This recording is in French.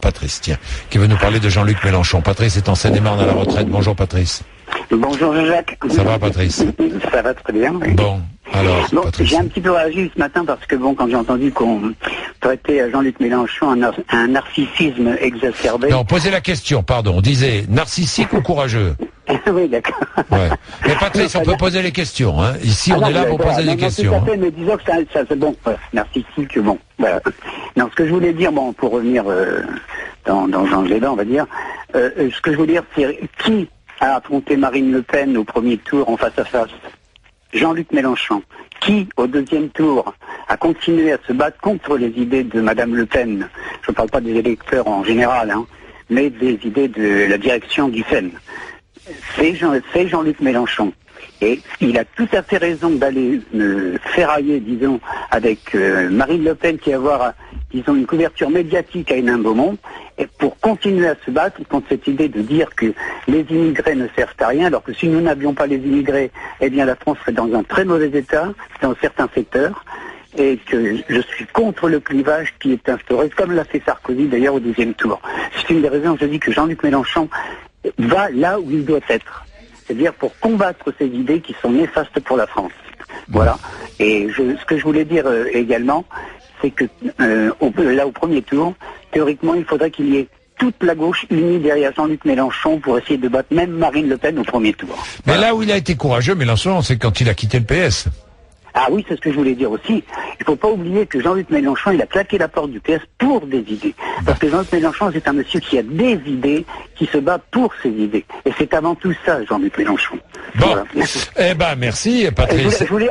Patrice, tiens, qui veut nous parler de Jean-Luc Mélenchon. Patrice est en Seine-et-Marne à la retraite. Bonjour Patrice. Bonjour Jacques. Ça va Patrice? Ça va très bien. Oui. Bon, alors Bon, Patrice. j'ai un petit peu réagi ce matin parce que quand j'ai entendu qu'on traitait à Jean-Luc Mélenchon un narcissisme exacerbé. Non, posez la question, pardon. On disait narcissique ou courageux? Oui, d'accord. Ouais. Mais Patrice, on peut poser les questions. Hein. Ici, on est là pour poser des questions. Tout à fait, mais disons que ça c'est bon. Narcissique, bon. Voilà. Non, ce que je voulais dire, pour revenir dans le débat, on va dire, ce que je voulais dire, c'est qui a affronté Marine Le Pen au premier tour en face à face? Jean-Luc Mélenchon. Qui, au deuxième tour, a continué à se battre contre les idées de Madame Le Pen? Je ne parle pas des électeurs en général, mais des idées de la direction du FEN. C'est Jean-Luc Mélenchon. Et il a tout à fait raison d'aller ferrailler, disons, avec Marine Le Pen qui va avoir, disons, une couverture médiatique à Hénin-Beaumont, et pour continuer à se battre contre cette idée de dire que les immigrés ne servent à rien, alors que si nous n'avions pas les immigrés, eh bien la France serait dans un très mauvais état, dans certains secteurs, et que je suis contre le clivage qui est instauré, comme l'a fait Sarkozy d'ailleurs au deuxième tour. C'est une des raisons que je dis que Jean-Luc Mélenchon va là où il doit être. C'est-à-dire pour combattre ces idées qui sont néfastes pour la France. Voilà. Et ce que je voulais dire également, c'est que là au premier tour, théoriquement, il faudrait qu'il y ait toute la gauche unie derrière Jean-Luc Mélenchon pour essayer de battre même Marine Le Pen au premier tour. Mais voilà. là où il a été courageux, Mélenchon, c'est quand il a quitté le PS. Ah oui, c'est ce que je voulais dire aussi. Il ne faut pas oublier que Jean-Luc Mélenchon, il a claqué la porte du PS pour des idées. Parce que Jean-Luc Mélenchon, c'est un monsieur qui a des idées, qui se bat pour ses idées. Et c'est avant tout ça, Jean-Luc Mélenchon. Bon, voilà. eh ben merci Patrice. Je voulais